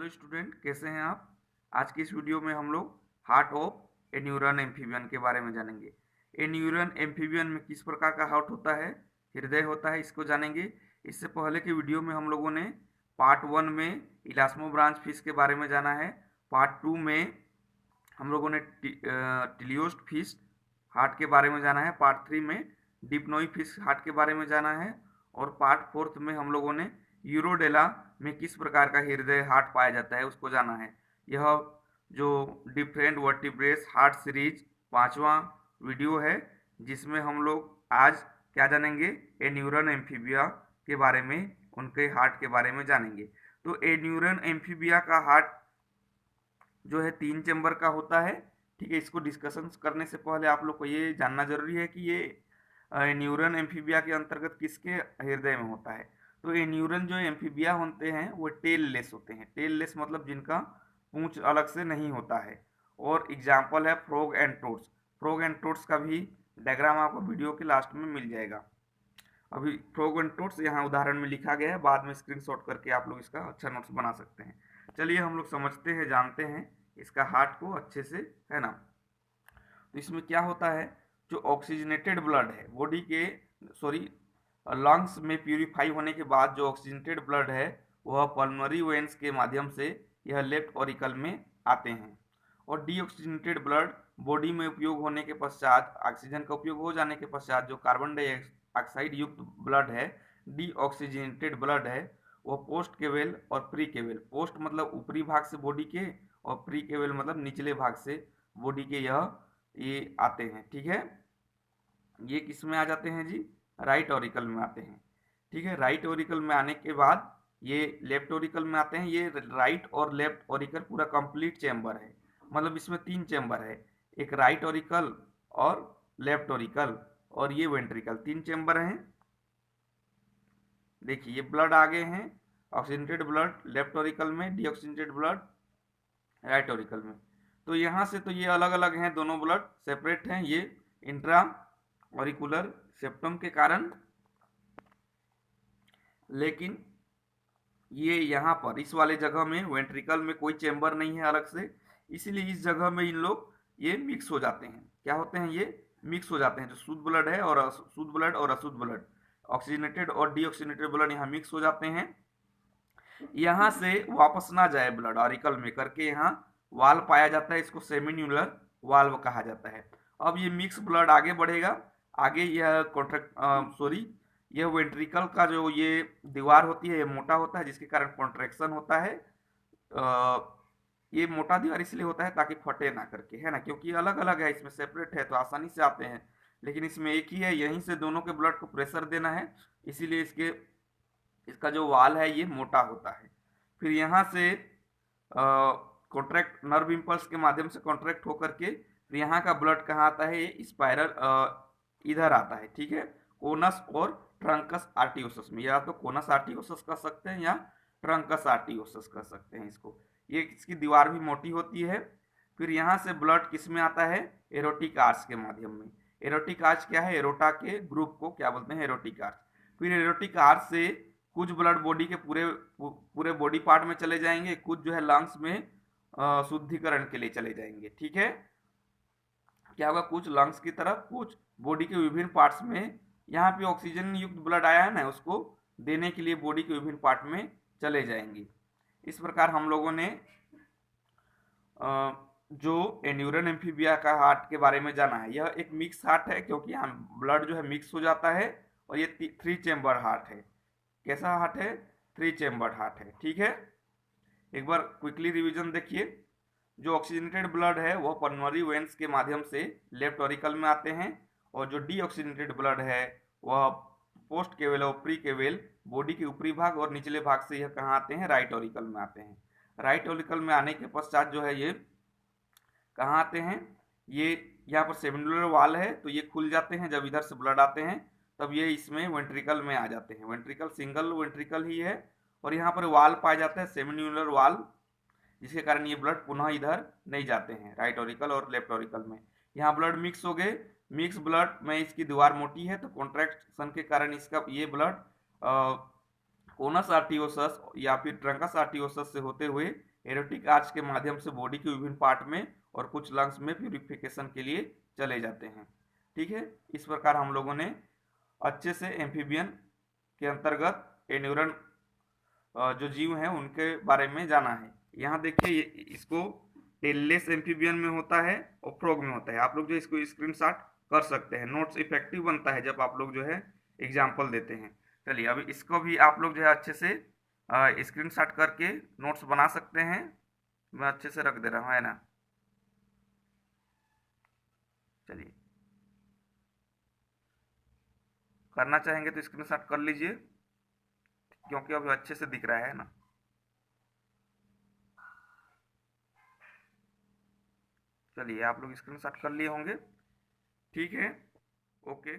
Hello student, कैसे हैं आप। आज की इस वीडियो में हम लोग heart of A neuron amphibian के बारे में जानेंगे। ए न्यूरॉन एम्फीबियन में किस प्रकार का हार्ट होता है, हृदय होता है, इसको जानेंगे। इससे पहले के वीडियो में हम लोगों ने पार्ट 1 में इलास्मो ब्रांच फिश के बारे में जाना है। पार्ट 2 में हम लोगों ने टिलियोस्ट फिश हार्ट के बारे में जाना है। पार्ट 3 में डिप्नोई फिश हार्ट के बारे में जाना है। और पार्ट 4 में हम लोगों ने यूरोडेला में किस प्रकार का हृदय हार्ट पाया जाता है उसको जाना है। यह जो डिफरेंट वर्टिब्रेट्स हार्ट सीरीज 5वां वीडियो है, जिसमें हम लोग आज क्या जानेंगे, ए न्यूरॉन एम्फीबिया के बारे में, उनके हार्ट के बारे में जानेंगे। तो ए न्यूरॉन एम्फीबिया का हार्ट जो है 3 चैम्बर का होता है। ठीक है, इसको डिस्कशन करने से पहले आप लोग को ये जानना जरूरी है कि ये न्यूरॉन एम्फीबिया के अंतर्गत किसके हृदय में होता है। तो ये न्यूरॉन जो एम्फीबिया होते हैं वो टेल लेस होते हैं। टेल लेस मतलब जिनका पूंछ अलग से नहीं होता है। और एग्जाम्पल है frog and toads. Frog and toads का भी डायग्राम आपको वीडियो के लास्ट में मिल जाएगा। अभी फ्रॉग एंड टोड्स यहाँ उदाहरण में लिखा गया है, बाद में स्क्रीनशॉट करके आप लोग इसका अच्छा नोट्स बना सकते हैं। चलिए हम लोग समझते हैं, जानते हैं इसका हार्ट को अच्छे से, है ना। तो इसमें क्या होता है, जो ऑक्सीजनेटेड ब्लड है बॉडी के लंग्स में प्यूरिफाई होने के बाद जो ऑक्सीजनेटेड ब्लड है वह पल्मोनरी वेन्स के माध्यम से यह लेफ्ट ऑरिकल में आते हैं। और डीऑक्सीजनेटेड ब्लड बॉडी में उपयोग होने के पश्चात, ऑक्सीजन का उपयोग हो जाने के पश्चात जो कार्बन डाइऑक्साइड युक्त ब्लड है, डीऑक्सीजनेटेड ब्लड है, वह पोस्ट केवेल और प्री केवेल, पोस्ट मतलब ऊपरी भाग से बॉडी के, और प्री केवेल मतलब निचले भाग से बॉडी के ये आते हैं। ठीक है, ये किस में आ जाते हैं जी, राइट ऑरिकल में आते हैं। ठीक है, राइट ऑरिकल में आने के बाद ये लेफ्ट ऑरिकल में आते हैं। ये राइट और लेफ्ट ऑरिकल पूरा कंप्लीट चैम्बर है, मतलब इसमें 3 चैम्बर है, एक राइट ऑरिकल और लेफ्ट ऑरिकल और ये वेंट्रिकल, 3 चैम्बर हैं। देखिए ये ब्लड आगे हैं, ऑक्सीजनेटेड ब्लड लेफ्ट ऑरिकल में, डीऑक्सीजनेटेड ब्लड राइट ऑरिकल में। तो यहाँ से तो ये अलग अलग हैं, दोनों ब्लड सेपरेट हैं, ये इंट्रा ऑरिकुलर सेप्टम के कारण। लेकिन ये यहाँ पर इस वाले जगह में वेंट्रिकल में कोई चेम्बर नहीं है अलग से, इसलिए इस जगह में इन लोग ये मिक्स हो जाते हैं। क्या होते हैं, ये मिक्स हो जाते हैं, जो शुद्ध ब्लड है और शुद्ध ब्लड और अशुद्ध ब्लड, ऑक्सीजनेटेड और डीऑक्सीजनेटेड ब्लड यहाँ मिक्स हो जाते हैं। यहाँ से वापस ना जाए ब्लड ऑरिकल में करके यहाँ वाल्व पाया जाता है, इसको सेमिन्यूलर वाल्व कहा जाता है। अब ये मिक्स ब्लड आगे बढ़ेगा, आगे यह यह वेंट्रिकल का जो ये दीवार होती है ये मोटा होता है, जिसके कारण कॉन्ट्रैक्शन होता है। ये मोटा दीवार इसलिए होता है ताकि फटे ना करके, है ना, क्योंकि अलग अलग है, इसमें सेपरेट है तो आसानी से आते हैं, लेकिन इसमें एक ही है, यहीं से दोनों के ब्लड को प्रेशर देना है, इसीलिए इसका जो वाल है ये मोटा होता है। फिर यहाँ से कॉन्ट्रैक्ट नर्व इम्पल्स के माध्यम से कॉन्ट्रैक्ट होकर के फिर यहाँ का ब्लड कहाँ आता है, ये स्पाइरल इधर आता है। ठीक है, कोनस और ट्रंकस आर्टियोसस में, या तो कोनस आर्टियोसस कह सकते हैं या ट्रंकस आर्टियोसस कह सकते हैं इसको। ये इसकी दीवार भी मोटी होती है। फिर यहाँ से ब्लड किस में आता है, एरोटिक आर्च के माध्यम में। एरोटिक आर्च क्या है, एरोटा के ग्रुप को क्या बोलते हैं, एरोटिक आर्च। फिर एरोटिक आर्च से कुछ ब्लड बॉडी के पूरे बॉडी पार्ट में चले जाएंगे, कुछ जो है लंग्स में शुद्धिकरण के लिए चले जाएंगे। ठीक है, क्या होगा, कुछ लंग्स की तरफ, कुछ बॉडी के विभिन्न पार्ट्स में। यहाँ पे ऑक्सीजन युक्त ब्लड आया है ना, उसको देने के लिए बॉडी के विभिन्न पार्ट में चले जाएंगे। इस प्रकार हम लोगों ने जो न्यूरॉन एम्फीबिया का हार्ट के बारे में जाना है। यह एक मिक्स हार्ट है, क्योंकि यहाँ ब्लड जो है मिक्स हो जाता है, और ये 3 चैम्बर हार्ट है। कैसा हार्ट है, 3 चैम्बर हार्ट है। ठीक है, एक बार क्विकली रिवीजन देखिए। जो ऑक्सीजनेटेड ब्लड है वह पल्मोनरी वेन्स के माध्यम से लेफ्ट ऑरिकल में आते हैं, और जो डीऑक्सीजनेटेड ब्लड है वह पोस्ट केवेल और प्री केवेल बॉडी के ऊपरी भाग और निचले भाग से यह कहाँ आते हैं, राइट ऑरिकल में आते हैं। राइट ऑरिकल में आने के पश्चात जो है ये कहाँ आते हैं, ये यहाँ पर सेमिन्यूलर वाल है तो ये खुल जाते हैं, जब इधर से ब्लड आते हैं तब ये इसमें वेंट्रिकल में आ जाते हैं। वेंट्रिकल सिंगल वेंट्रिकल ही है, और यहाँ पर वाल पाया जाता है, सेमिन्यूलर वाल, जिसके कारण ये ब्लड पुनः इधर नहीं जाते हैं, राइट ऑरिकल और लेफ्ट ऑरिकल में। यहाँ ब्लड मिक्स हो गए, मिक्स ब्लड में इसकी दीवार मोटी है तो कॉन्ट्रैक्शन के कारण इसका ये ब्लड कोनस आर्टियोसस या फिर ट्रंकस आर्टियोसस से होते हुए एरोटिक आर्च के माध्यम से बॉडी के विभिन्न पार्ट में और कुछ लंग्स में प्यूरिफिकेशन के लिए चले जाते हैं। ठीक है, इस प्रकार हम लोगों ने अच्छे से एम्फीबियन के अंतर्गत एन्यूरन जो जीव हैं उनके बारे में जाना है। यहाँ देखिए इसको टेललेस एम्फीबियन में होता है और फ्रॉग में होता है। आप लोग जो इसको स्क्रीनशॉट कर सकते हैं, नोट्स इफेक्टिव बनता है जब आप लोग जो है एग्जाम्पल देते हैं। चलिए अभी इसको भी आप लोग जो है अच्छे से स्क्रीनशॉट करके नोट्स बना सकते हैं। मैं अच्छे से रख दे रहा हूँ, है ना। चलिए, करना चाहेंगे तो स्क्रीनशॉट कर लीजिए, क्योंकि अभी अच्छे से दिख रहा है ना। चलिए आप लोग स्क्रीनशॉट कर लिए होंगे। ठीक है, ओके।